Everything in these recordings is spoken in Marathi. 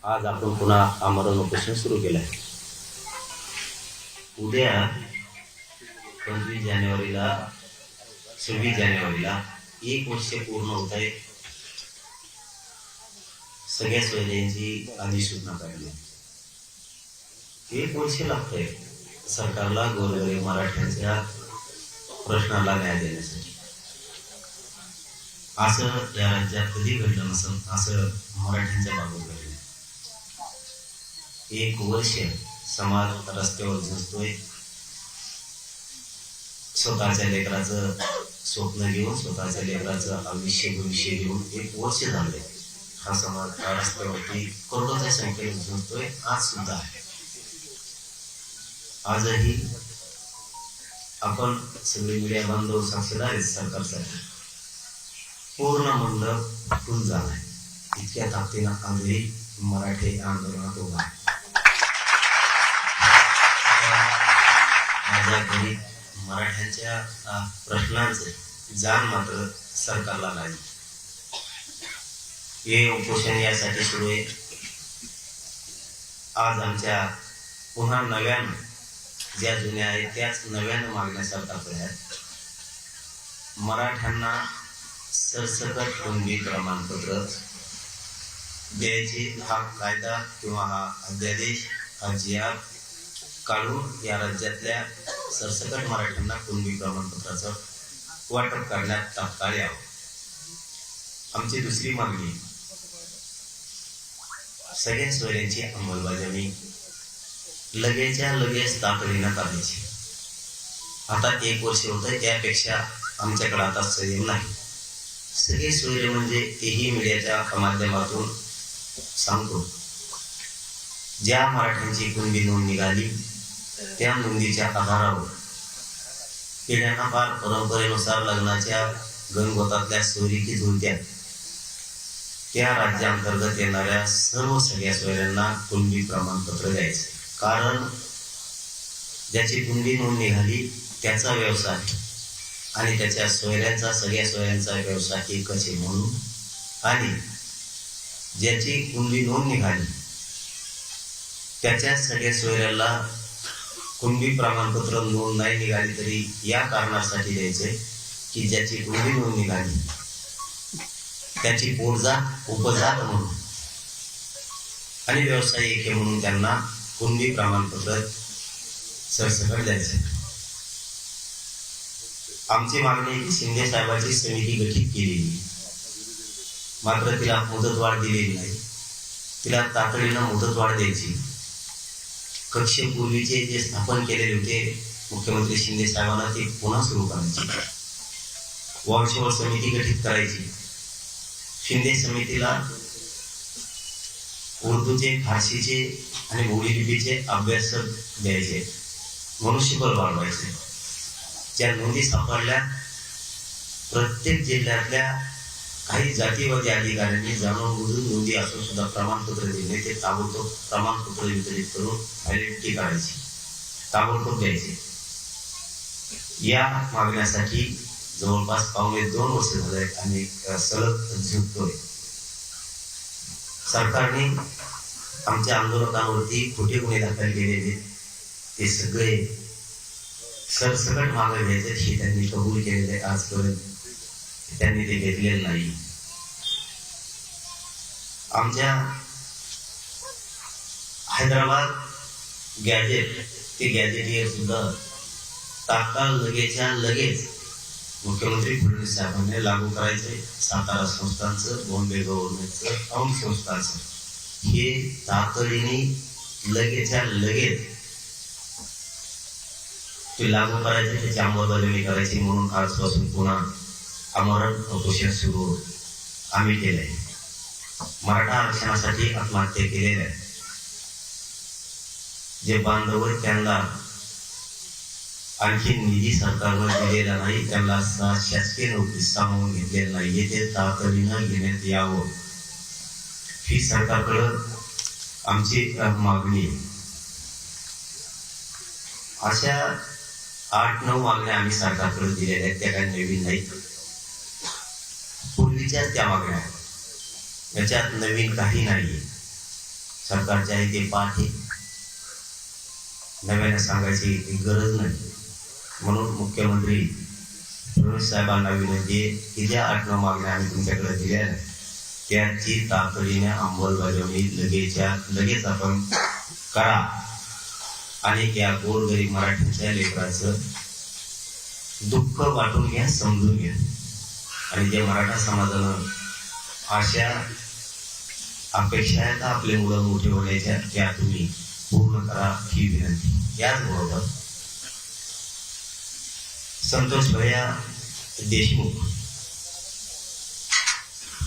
आज आपण पुन्हा आमरण उपोषण सुरू केलं आहे. उद्या 26 जानेवारीला 1 वर्ष पूर्ण होत आहे. सगळ्या सोयऱ्यांची अधिसूचना काढली. 1 वर्ष लागतंय सरकारला गोरगरीब मराठ्यांच्या प्रश्नाला न्याय देण्यासाठी. असं या राज्यात कधी घडलं नसेल, असं मराठ्यांच्या बाबत घडलं. 1 वर्ष समाज रस्त्यावर झुंजतोय. स्वतःच्या लेकराचं स्वप्न घेऊन, स्वतःच्या लेकराचं भविष्य घेऊन 1 वर्ष झालंय हा समाज रस्त्यावरती करोडोच्या संख्येने झुंजतोय. आज सुद्धा आहे. आजही आपण सगळे मीडिया बांधव साक्षीदार आहेत सरकारसाठी. पूर्ण मंडप फुल झालाय. इतक्या ताकदीनं आजही मराठी आंदोलनात उभा आहे. माझ्या घरी मराठ्यांच्या प्रश्नांचे जाण मात्र सरकारला नाही. हे उपोषण यासाठी सुरू आहे. आज आमच्या पुन्हा नव्यानं ज्या जुन्या आहेत त्याच नव्यानं मागण्या सरकारकडे आहेत. मराठ्यांना सरसकट कुणबी प्रमाणपत्र द्यायचे हा कायदा किंवा हा अध्यादेश हा जी.आर काढून या राज्यातल्या सरसकट मराठ्यांना कुणबी प्रमाणपत्राचं वाटप करण्यात तात्काळ यावं. आमची दुसरी मागणी सगळ्या सोयऱ्यांची अंमलबजावणी लगेच्या लगेच तातडीनं करायची. आता 1 वर्ष होतं, त्यापेक्षा आमच्याकडे आता संयम नाही. सगळे सोयरे म्हणजे तेही मीडियाच्या माध्यमातून सांगतो, ज्या मराठ्यांची कुणबी नोंद निघाली त्या नोंदीच्या आधारावर पिढ्यांना फार परंपरेनुसार लग्नाच्या गणगोतातल्या सोयरीकी जुळत्या त्या राज्यांतर्गत येणाऱ्या सगळ्या सोयऱ्यांना कुणबी प्रमाणपत्र द्यायचे. कारण ज्याची कुणबी नोंद निघाली त्याचा व्यवसाय आणि त्याच्या सोयऱ्यांचा, सगळ्या सोयऱ्यांचा व्यवसाय एकच आहे म्हणून, आणि ज्याची कुणबी नोंद निघाली त्याच्या सगळ्या सोयऱ्याला कुणबी प्रमाणपत्र नोंद नाही निघाली तरी या कारणासाठी द्यायचंय की ज्याची कुणबी नोंद निघाली त्याची पोटजात उपजात म्हणून आणि व्यवसाय एक म्हणून त्यांना कुणबी प्रमाणपत्र सरसकट द्यायचे. आमची मागणी की शिंदे साहेबांची समिती गठीत केलेली, मात्र तिला मुदतवाढ दिलेली नाही. तिला तातडीनं मुदतवाढ द्यायची. कक्ष पूर्वीचे जे स्थापन केलेले होते मुख्यमंत्री शिंदे साहेबांना ते पुन्हा सुरू करायची. वंशवळ समिती गठीत करायची. शिंदे समितीला उर्दूचे, फारसीचे आणि बोली लिपीचे अभ्यासक द्यायचे. मनुष्यबळ वाढवायचे. ज्या नोंदी सापडल्या प्रत्येक जिल्ह्यातल्या काही जातीवादी अधिकाऱ्यांनी जाणून बुजून नोंदी असून सुद्धा प्रमाणपत्र दिले, ते ताबडतोब प्रमाणपत्र वितरित करून व्हॅलिडिटी काढायची, ताबडतोब द्यायचे. या मागण्यासाठी जवळपास 2 वर्ष झाले आणि सलग झुकतोय. सरकारने आमच्या आंदोलकांवरती खोटे गुन्हे दाखल केलेले ते सगळे सरसकट मागे घ्यायचे हे त्यांनी कबूल केलेले. आजपर्यंत त्यांनी ते घेतलेलं नाही. आमच्या हैदराबाद गॅजेट ते गॅजेटियर सुद्धा तात्काळ लगेच्या लगेच मुख्यमंत्री फडणवीस साहेबांनी लागू करायचे. सातारा संस्थांचं, बॉम्बे गव्हर्नमेंटचं, औंध संस्थांचं हे तातडीने लगेच्या लगेच ते लागू करायचे, त्याची अंमलबजावणी करायची. म्हणून आजपासून पुन्हा आमरण उपोषण सुरू आम्ही केलंय. मराठा आरक्षणासाठी आत्महत्या केलेल्या जे बांधव आहेत त्यांना आणखी निधी सरकारनं दिलेला नाही, त्यांना शासकीय नोकरी सामावून घेतलेलं नाही, ते तातडीनं घेण्यात यावं ही सरकारकडं आमची मागणी. अशा 8-9 मागण्या आम्ही सरकारकडे दिलेल्या आहेत. त्या काही नवीन नाहीत, पूर्वीच्याच त्या मागण्या. याच्यात नवीन काही नाही. सरकारच्या इथे पाठ आहे, नव्याने सांगायची गरज नाही. म्हणून मुख्यमंत्री फडणवीस साहेबांना विनंती आहे की ज्या 8-9 मागण्या आम्ही तुमच्याकडे दिल्या त्याची तातडीने अंमलबजावणी लगेच आपण करा आणि या गोरगरीब मराठ्यांच्या लेकरांचं दुःख वाटून घ्या, समजून घ्या. आणि जे मराठा समाजानं अशा अपेक्षा आहेत आपले मुलं मोठे होण्याच्या, त्या तुम्ही पूर्ण करा ही विनंती. याचबरोबर संतोष भैया देशमुख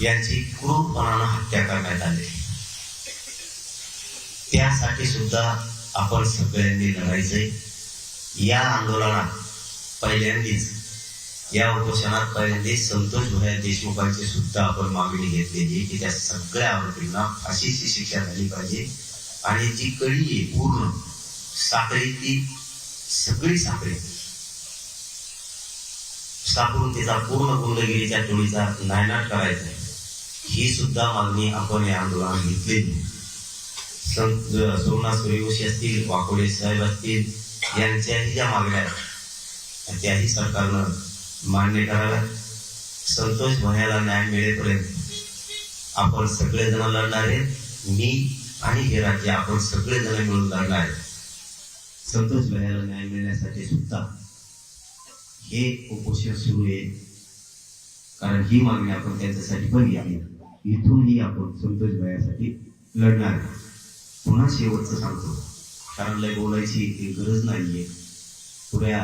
यांची क्रूरपणानं हत्या करण्यात आली. त्यासाठी सुद्धा आपण सगळ्यांनी लढायचंय. या आंदोलनात पहिल्यांदाच, या उपोषणात पहिल्यांदाच संतोष भैया देशमुखांची सुद्धा आपण मागणी घेतलेली की त्या सगळ्या आरोपींना फाशीची शिक्षा झाली पाहिजे. आणि जी कडी आहे पूर्ण साखळीतली सगळी साखळी सापडून तिचा पूर्ण गुंडगिरीच्या टोळीचा नायनाट करायचा आहे, ही सुद्धा मागणी आपण या आंदोलनात घेतलेली. सोमनाथ सूर्यवंशी असतील, वाकोडे साहेब असतील, यांच्याही ज्या मागण्या आहेत त्याही सरकारनं मान्य कराव्या. संतोष भैयाला न्याय मिळेपर्यंत आपण सगळेजण लढणार आहेत. मी आणि हे राज्य आपण सगळेजण मिळून लढणार आहेत. संतोष भैयाला न्याय मिळण्यासाठी सुद्धा हे उपोषण सुरू आहे, कारण ही मागणी आपण त्यांच्यासाठी पण घेतली. इथूनही आपण संतोष भैयासाठी लढणार. पुन्हा शेवटचं सांगतो, कारण लय बोलायची गरज नाहीये. पुऱ्या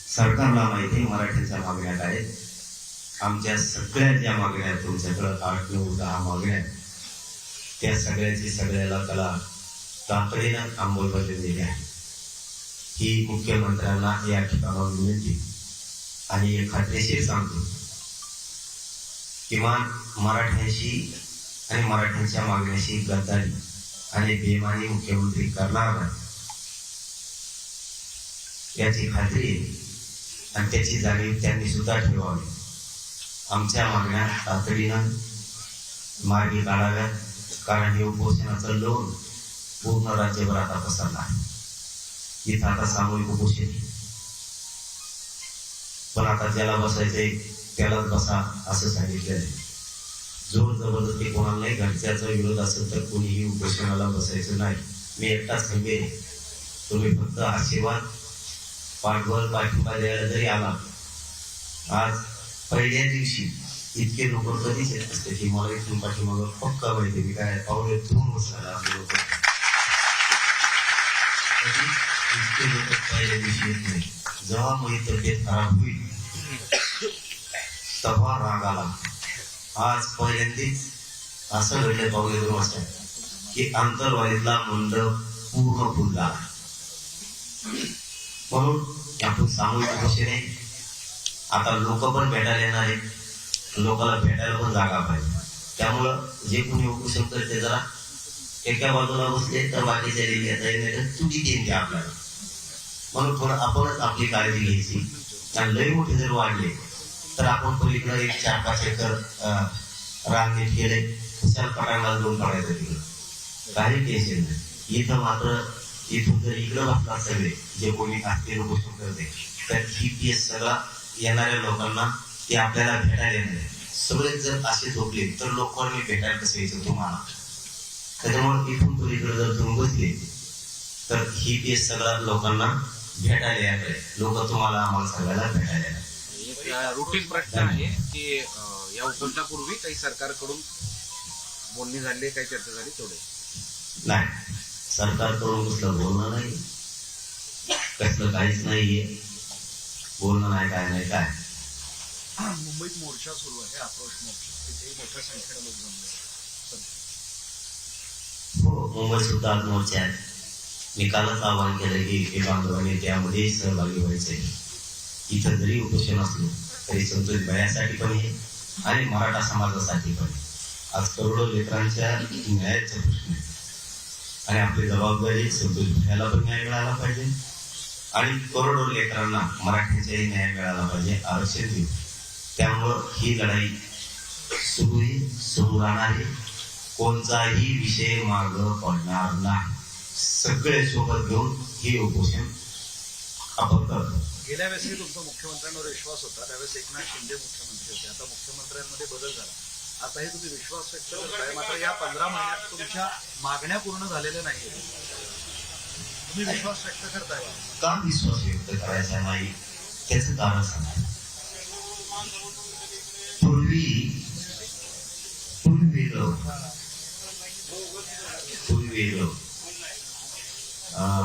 सरकारला माहिती आहे मराठ्यांच्या मागण्या काय आहेत. आमच्या सगळ्या ज्या मागण्या आहेत तुमच्याकडं 8, 9, 10 मागण्या आहेत, त्या सगळ्याला त्याला तातडीनं अंमलबजावणी आहे ही मुख्यमंत्र्यांना या ठिकाणावर विनंती. आणि एक खात्रीशीर सांगतो, किमान मराठ्यांशी आणि मराठ्यांच्या मागण्याशी गद्दारी आणि बेमानी मुख्यमंत्री करणार नाही याची खात्री आहे. आणि त्याची जाणीव त्यांनी सुद्धा ठेवावी. आमच्या मागण्या तातडीनं मार्गी काढाव्यात, कारण हे उपोषणाचं लोन पूर्ण राज्यभर आता पसरला आहे. इथं आता सामूहिक उपोषण, पण आता ज्याला बसायचंय त्यालाच बसा असं सांगितलेलं आहे. जोर जबरदस्ती कोणाला नाही. घरच्याचा विरोध असेल तर कोणीही उपोषणाला बसायचं नाही. मी एकटाच खंबे, तुम्ही फक्त आशीर्वाद पाठबळ पाठिंबा द्यायला जरी आला. आज पहिल्या दिवशी इतके लोक कधीच येत असते की मला इथून पाठीमाग पक्का माहिती मी काय पावले धुवून बसायला लोक इतके लोक पहिल्या दिवशी येत नाही. जेव्हा माझी तब्येत खराब होईल तेव्हा राग आला. आज पहिल्यांदाच असं घडलं पावले 2 वाजता की आंतरवाडीतला मंडप पूर्ण फुल झाला. म्हणून आपण सामूहिक उपोषण आहे. आता लोक पण भेटायला येणार आहेत, लोकांना भेटायला पण जागा पाहिजे. त्यामुळं जे कोणी उपोषण करते जरा एका बाजूला बसले तर बाकीच्या लिहिल्या चुकी देईन आपल्याला. म्हणून थोडं आपणच आपली काळजी घ्यायची. आणि लई मोठे जर वाढले तर आपण पलीकडे 1, 4, 5 एकर रान नीट केले, कुशाल पटायला लोन काढायचं तिकडं, काही टेन्शन नाही. इथं मात्र इथून जर इकडं बसला सगळे जे कोणी असतील उपोषण करते तर GPS सगळा येणाऱ्या लोकांना ते आपल्याला भेटायला येणार. सगळे जर असे झोपले तर लोकांनी भेटायला कसं यायचं तुम्हाला. त्याच्यामुळे इथून पलीकडे जर तुम्ही बसले तर GPS सगळ्या लोकांना भेटायला येणार. लोक तुम्हाला आम्हाला सगळ्याला भेटायला येणार. एक रुटीन प्रश्न आहे की या उपोषणापूर्वी काही सरकारकडून बोलणी झाली, काही चर्चा झाली? तेवढे नाही, सरकारकडून कसलं बोलणं नाही, कसलं काहीच नाहीये. बोलणं नाही, काय नाही. काय मुंबईत मोर्चा सुरू आहे, आक्रोश मोर्चा, तिथे मोठ्या संख्येने लोक जमले. हो, मुंबईत सुद्धा आज मोर्चा आहे. मी कालच आवाहन केलं की बांधवांनी त्यामध्ये सहभागी व्हायचंय. इथं जरी उपोषण असलो तरी संतोष भैयासाठी पण आहे आणि मराठा समाजासाठी पण. आज करोडो लेकरांच्या न्यायाचा प्रश्न आहे आणि आपली जबाबदारी संतोष भैयाला पण न्याय मिळाला पाहिजे आणि करोडो लेकरांना मराठ्यांचाही न्याय मिळाला पाहिजे. आरक्षण देऊ. त्यामुळं ही लढाई सुरू राहणार आहे कोणताही विषय माग पडणार नाही. सगळे सोबत घेऊन हे उपोषण आपण करतो. गेल्या वेळेसही तुमचा मुख्यमंत्र्यांवर विश्वास होता, त्यावेळेस एकनाथ शिंदे मुख्यमंत्री होते. आता मुख्यमंत्र्यांमध्ये बदल झाला, आताही तुम्ही विश्वास व्यक्त करताय, मात्र या 15 महिन्यात तुमच्या मागण्या पूर्ण झालेल्या नाहीये. तुम्ही विश्वास व्यक्त करताय बा. का विश्वास व्यक्त करायचा नाही त्याचं कारण सांगा.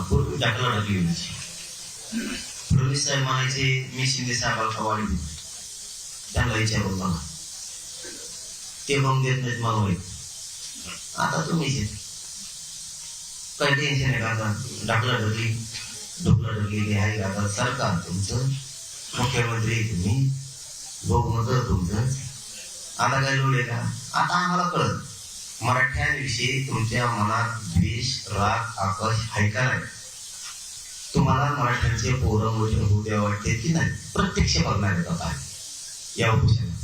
पूर्वी टाकला फडणवीस साहेब म्हणायचे मी शिंदे साहेबांना वाढी त्यांना विचारून बघा, ते मग देत नाहीत मला वाईट. आता तुम्हीच काही टेन्शन आहे का? आता ढोकला आहे का? आता सरकार तुमचं, मुख्यमंत्री तुम्ही, बहुमत तुमचं, आता काय लोड आहे का? आता आम्हाला कळत मराठ्यांविषयी तुमच्या मनात द्वेष, राग, आकाश आहे का नाही? तुम्हाला मराठ्यांचे पोरं मोठे होऊ द्या वाटते की नाही? प्रत्यक्ष बघणार आहेत आता या उपोषणात.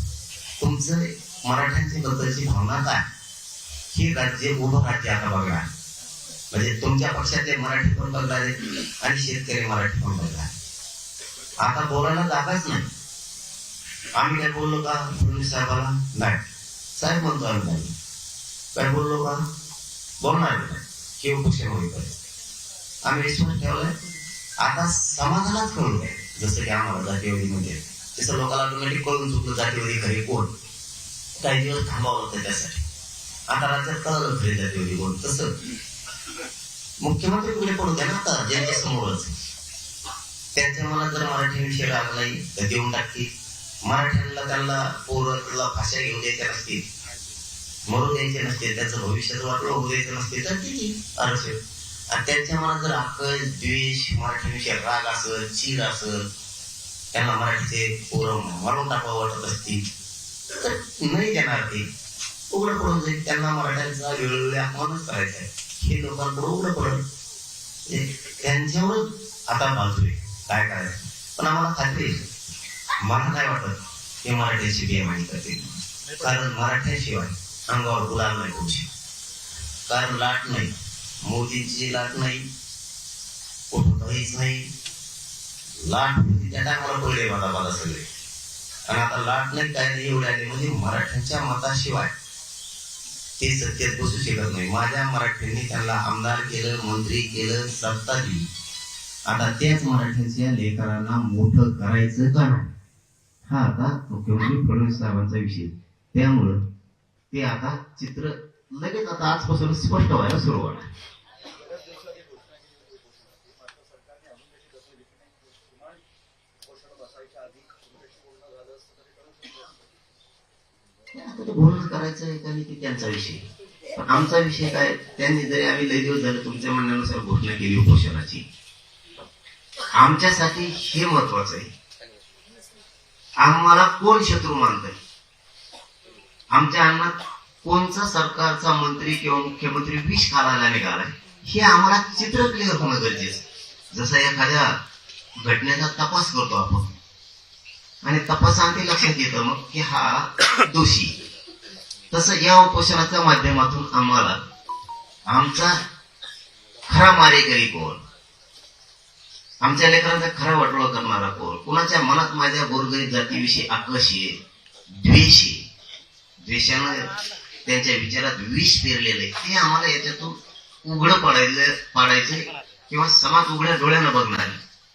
तुमचं मराठ्यांच्या बद्दलची भावना काय हे राज्य उभं राज्य आता बघणार. म्हणजे तुमच्या पक्षातले मराठी पण बघणार आहेत आणि शेतकरी मराठी पण बघणार. आता बोलायला जागाच नाही. आम्ही काय बोललो का फडणवीस साहेबाला? नाही. साहेब म्हणतो आम्ही नाही. काय बोललो का? बोलणार नाही. हे उपोषण होईपर्यंत आम्ही विश्वास ठेवलाय. आता समाधानात कळू आहे. जसं की आम्हाला जातीवादी म्हणजे तसं लोकांना ऑटोमॅटिक कळून चुकलं जातीवादी खरे कोण. काही दिवस थांबावं होतं त्यासाठी. आता राज्यात कळलं खरे जातीवादी कोण. तसं मुख्यमंत्री पुढे पडू द्या ना आता ज्यांच्या समोरच. त्यांच्या मनात जर मराठीविषयी राग नाही तर देऊन टाकतील. मराठ्यांना त्यांना पोराला भाषा घेऊ द्यायच्या नसतील, मरू द्यायचे नसते, त्याचं भविष्यात वाटलं होऊ द्यायचं नसते तर किती आरक्षण. आणि त्यांच्या मनात जर आकल, द्वेष, मराठीविषयी राग असेल, चीड असेल, त्यांना मराठीचे पोरं मारून टाकावं वाटत असतील तर नाही देणार. ते उघडं पडून जाईल. त्यांना मराठ्यांचा वेळोवेळी अपमानच करायचा आहे. हे लोकांकडून उघडं पडलं. त्यांच्यावरच आता बाजू आहे काय करायचं. पण आम्हाला खात्री आहे, मला काय वाटत हे मराठ्याची बेमानी करतील. कारण मराठ्याशिवाय अंगावर गुलाल नाही करू शकत. कारण लाट नाही, मोदींची लाट नाही, कुठं काहीच नाही. लाट होती त्या टायमाला पडले मला सगळे. आणि आता लाट नाही काय नाही एवढे आले म्हणजे मराठ्यांच्या मताशिवाय ते सत्तेत बसू शकत नाही. माझ्या मराठ्यांनी त्यांना आमदार केलं, मंत्री केलं, सत्ता दिली. आता त्याच मराठ्यांच्या लेकरांना मोठं करायचं का नाही हा आता मुख्यमंत्री फडणवीस साहेबांचा विषय. त्यामुळं ते आता चित्र लगेच आता आजपासून स्पष्ट व्हायला सुरुवात आहे. आता ते बोलणं करायचं एकाने की त्यांचा विषय. पण आमचा विषय काय, त्यांनी जरी आम्ही लय दिवस झाले तुमच्या म्हणण्यानुसार घोषणा केली उपोषणाची, आमच्यासाठी हे महत्वाचं आहे. आम्हाला कोण शत्रू मानतंय, आमच्या अन्नात कोणचा सरकारचा मंत्री किंवा मुख्यमंत्री विष घालायला निघालाय हे आम्हाला चित्र क्लिअर होणं गरजेचं. जसं एखाद्या घटनेचा तपास करतो आपण आणि तपासांती लक्षात येतं मग की हा दोषी, तसं या उपोषणाच्या माध्यमातून आम्हाला आमचा खरा मारेकरी कोण, आमच्या लेकरांचा खरा वाटोळा करणारा कोण, कुणाच्या मनात माझ्या गोरगरीब जातीविषयी आकर्ष आहे, द्वेष आहे, द्वेषानं त्यांच्या विचारात विष पेरलेलं आहे, ते आम्हाला याच्यातून उघडं पाडायचं किंवा समाज उघड्या डोळ्यानं बघणार.